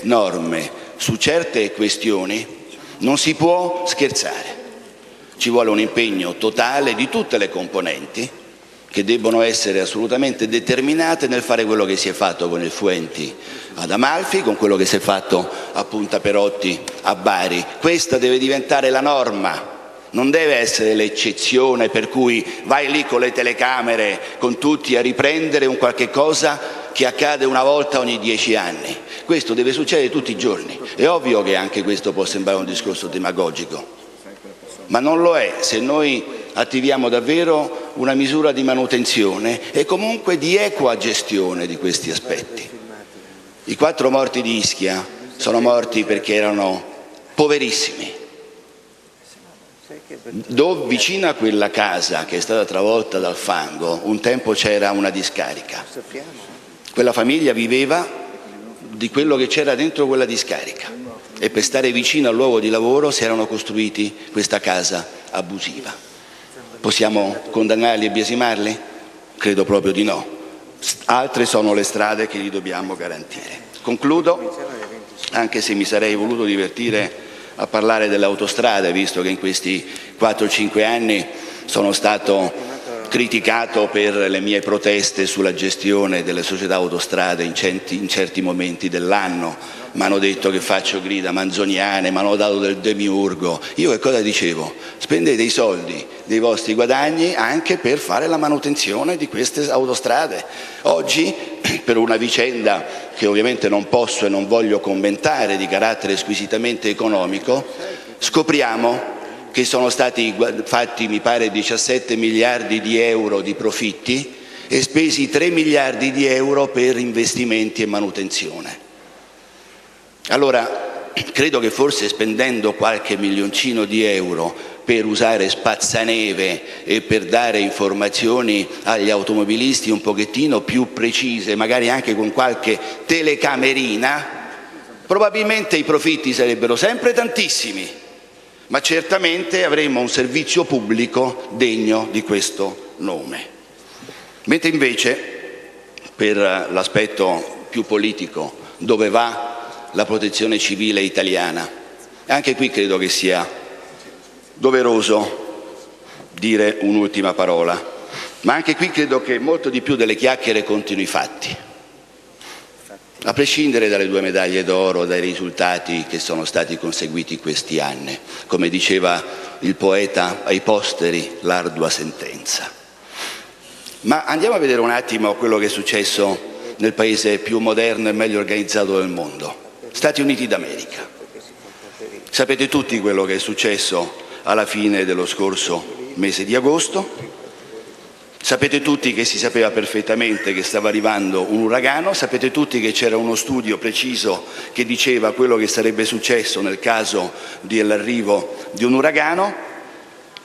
norme su certe questioni non si può scherzare. Ci vuole un impegno totale di tutte le componenti, che debbono essere assolutamente determinate nel fare quello che si è fatto con il Fuenti ad Amalfi, con quello che si è fatto a Punta Perotti a Bari. Questa deve diventare la norma, non deve essere l'eccezione per cui vai lì con le telecamere, con tutti, a riprendere un qualche cosa che accade una volta ogni 10 anni. Questo deve succedere tutti i giorni. È ovvio che anche questo può sembrare un discorso demagogico, ma non lo è se noi attiviamo davvero una misura di manutenzione e comunque di equa gestione di questi aspetti. I 4 morti di Ischia sono morti perché erano poverissimi. Vicino a quella casa che è stata travolta dal fango, un tempo c'era una discarica. Quella famiglia viveva di quello che c'era dentro quella discarica e per stare vicino al luogo di lavoro si erano costruiti questa casa abusiva. Possiamo condannarli e biasimarli? Credo proprio di no. Altre sono le strade che gli dobbiamo garantire. Concludo, anche se mi sarei voluto divertire a parlare delle autostrade, visto che in questi 4-5 anni sono stato criticato per le mie proteste sulla gestione delle società autostrade in certi momenti dell'anno. Mi hanno detto che faccio grida manzoniane, mi hanno dato del demiurgo. Io che cosa dicevo? Spendete i soldi dei vostri guadagni anche per fare la manutenzione di queste autostrade. Oggi, per una vicenda che ovviamente non posso e non voglio commentare, di carattere squisitamente economico, scopriamo che sono stati fatti, mi pare, 17 miliardi di euro di profitti e spesi 3 miliardi di euro per investimenti e manutenzione. Allora, credo che forse spendendo qualche milioncino di euro per usare spazzaneve e per dare informazioni agli automobilisti un pochettino più precise, magari anche con qualche telecamerina, probabilmente i profitti sarebbero sempre tantissimi, ma certamente avremmo un servizio pubblico degno di questo nome. Mentre invece, per l'aspetto più politico, dove va la protezione civile italiana, anche qui credo che sia doveroso dire un'ultima parola, ma anche qui credo che molto di più delle chiacchiere continui i fatti. A prescindere dalle 2 medaglie d'oro, dai risultati che sono stati conseguiti questi anni, come diceva il poeta ai posteri, l'ardua sentenza. Ma andiamo a vedere un attimo quello che è successo nel paese più moderno e meglio organizzato del mondo, Stati Uniti d'America. Sapete tutti quello che è successo alla fine dello scorso mese di agosto. Sapete tutti che si sapeva perfettamente che stava arrivando un uragano, sapete tutti che c'era uno studio preciso che diceva quello che sarebbe successo nel caso dell'arrivo di un uragano.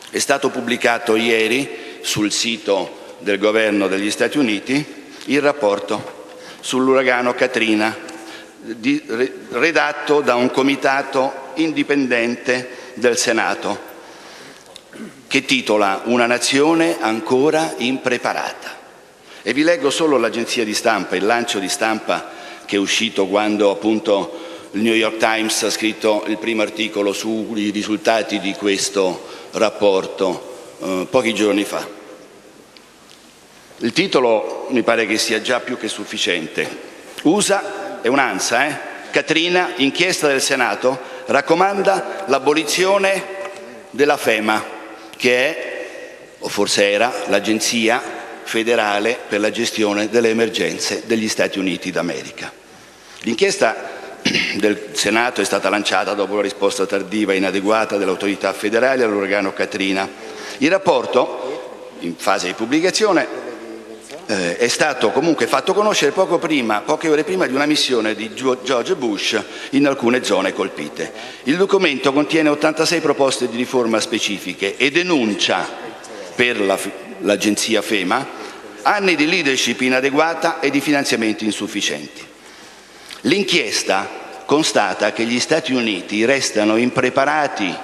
È stato pubblicato ieri sul sito del governo degli Stati Uniti il rapporto sull'uragano Katrina, redatto da un comitato indipendente del Senato, che titola Una nazione ancora impreparata. E vi leggo solo l'agenzia di stampa, il lancio di stampa che è uscito quando appunto il New York Times ha scritto il primo articolo sui risultati di questo rapporto pochi giorni fa. Il titolo mi pare che sia già più che sufficiente. USA, è un'ANSA, Katrina, inchiesta del Senato, raccomanda l'abolizione della FEMA, che è, o forse era, l'Agenzia federale per la gestione delle emergenze degli Stati Uniti d'America. L'inchiesta del Senato è stata lanciata dopo la risposta tardiva e inadeguata delle autorità federali all'uragano Katrina. Il rapporto, in fase di pubblicazione, è stato comunque fatto conoscere poche ore prima di una missione di George Bush in alcune zone colpite. Il documento contiene 86 proposte di riforma specifiche e denuncia per l'agenzia FEMA anni di leadership inadeguata e di finanziamenti insufficienti. L'inchiesta constata che gli Stati Uniti restano impreparati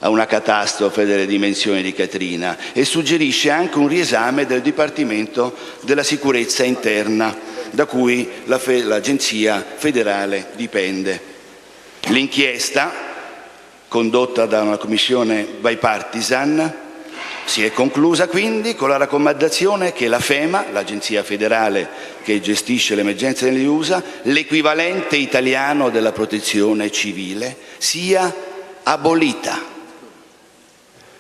a una catastrofe delle dimensioni di Katrina e suggerisce anche un riesame del Dipartimento della Sicurezza Interna, da cui l'Agenzia federale dipende. L'inchiesta, condotta da una commissione bipartisan, si è conclusa quindi con la raccomandazione che la FEMA, l'agenzia federale che gestisce l'emergenza negli USA, l'equivalente italiano della protezione civile, sia abolita,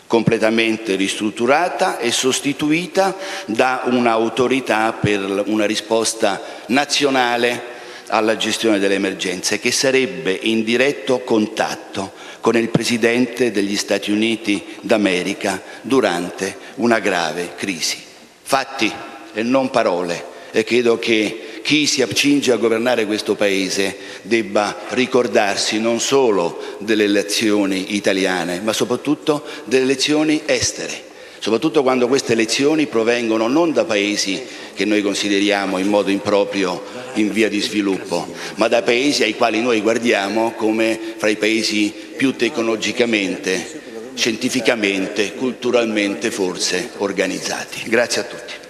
completamente ristrutturata e sostituita da un'autorità per una risposta nazionale alla gestione delle emergenze, che sarebbe in diretto contatto con il Presidente degli Stati Uniti d'America durante una grave crisi. Fatti e non parole, e credo che chi si accinge a governare questo Paese debba ricordarsi non solo delle elezioni italiane, ma soprattutto delle elezioni estere, soprattutto quando queste elezioni provengono non da paesi che noi consideriamo in modo improprio in via di sviluppo, ma da paesi ai quali noi guardiamo come fra i paesi più tecnologicamente, scientificamente, culturalmente forse organizzati. Grazie a tutti.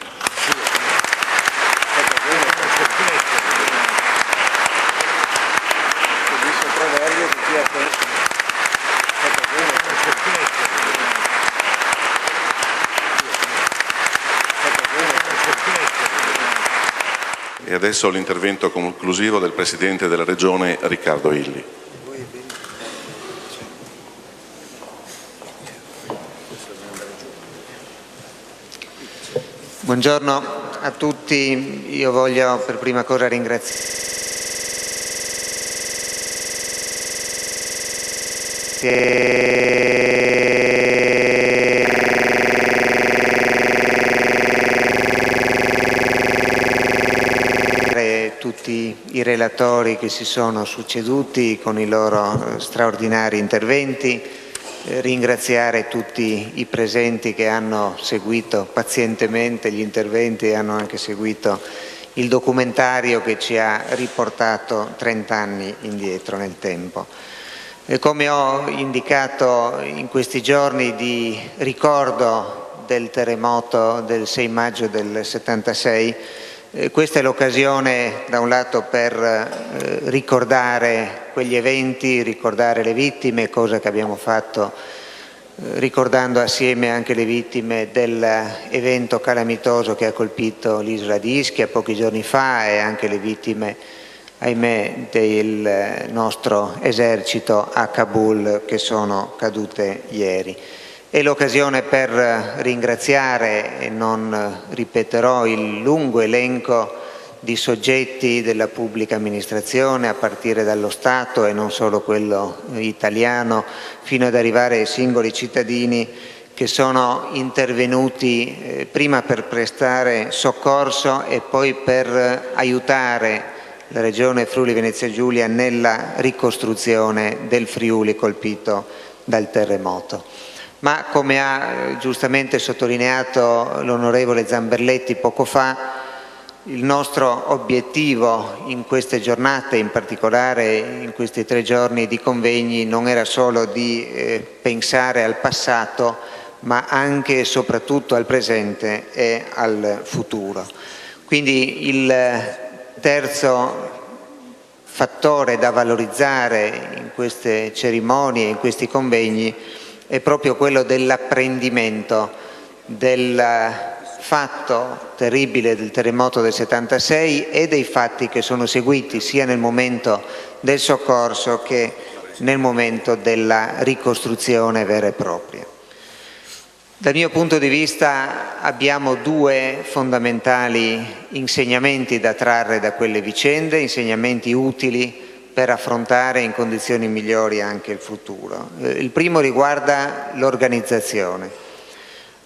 E adesso l'intervento conclusivo del Presidente della Regione, Riccardo Illy. Buongiorno a tutti, io voglio per prima cosa ringraziare tutti i relatori che si sono succeduti con i loro straordinari interventi, ringraziare tutti i presenti che hanno seguito pazientemente gli interventi e hanno anche seguito il documentario che ci ha riportato 30 anni indietro nel tempo. E come ho indicato in questi giorni di ricordo del terremoto del 6 maggio del 76, questa è l'occasione da un lato per ricordare quegli eventi, ricordare le vittime, cosa che abbiamo fatto ricordando assieme anche le vittime dell'evento calamitoso che ha colpito l'isola di Ischia pochi giorni fa e anche le vittime, ahimè, del nostro esercito a Kabul che sono cadute ieri. È l'occasione per ringraziare, e non ripeterò il lungo elenco di soggetti della pubblica amministrazione, a partire dallo Stato e non solo quello italiano, fino ad arrivare ai singoli cittadini che sono intervenuti prima per prestare soccorso e poi per aiutare la Regione Friuli Venezia Giulia nella ricostruzione del Friuli colpito dal terremoto. Ma come ha giustamente sottolineato l'onorevole Zamberletti poco fa, il nostro obiettivo in queste giornate, in particolare in questi 3 giorni di convegni, non era solo di pensare al passato, ma anche e soprattutto al presente e al futuro. Quindi il terzo fattore da valorizzare in queste cerimonie, in questi convegni, è proprio quello dell'apprendimento del fatto terribile del terremoto del 76 e dei fatti che sono seguiti sia nel momento del soccorso che nel momento della ricostruzione vera e propria. Dal mio punto di vista abbiamo 2 fondamentali insegnamenti da trarre da quelle vicende, insegnamenti utili per affrontare in condizioni migliori anche il futuro. Il primo riguarda l'organizzazione.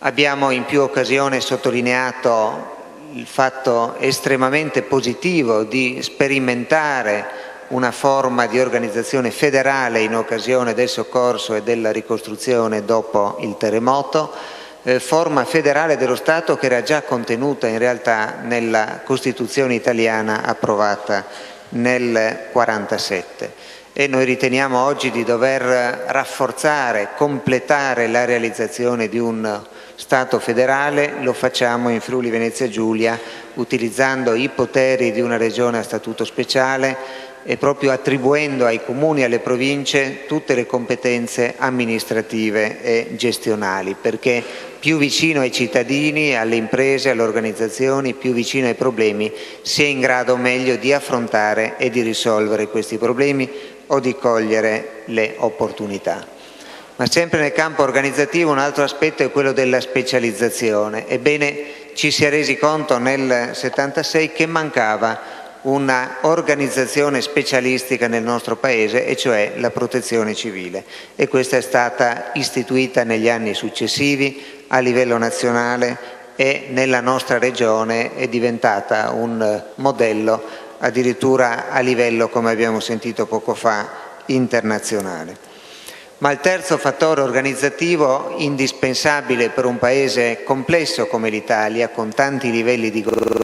Abbiamo in più occasioni sottolineato il fatto estremamente positivo di sperimentare una forma di organizzazione federale in occasione del soccorso e della ricostruzione dopo il terremoto, forma federale dello Stato che era già contenuta in realtà nella Costituzione italiana approvata nel 1947. E noi riteniamo oggi di dover rafforzare, completare la realizzazione di un Stato federale. Lo facciamo in Friuli Venezia Giulia utilizzando i poteri di una regione a statuto speciale e proprio attribuendo ai comuni e alle province tutte le competenze amministrative e gestionali, perché più vicino ai cittadini, alle imprese, alle organizzazioni, più vicino ai problemi, si è in grado meglio di affrontare e di risolvere questi problemi o di cogliere le opportunità. Ma sempre nel campo organizzativo un altro aspetto è quello della specializzazione. Ebbene, ci si è resi conto nel 1976 che mancava una organizzazione specialistica nel nostro Paese, e cioè la protezione civile, e questa è stata istituita negli anni successivi a livello nazionale e nella nostra regione è diventata un modello addirittura a livello, come abbiamo sentito poco fa, internazionale. Ma il terzo fattore organizzativo indispensabile per un Paese complesso come l'Italia, con tanti livelli di governo,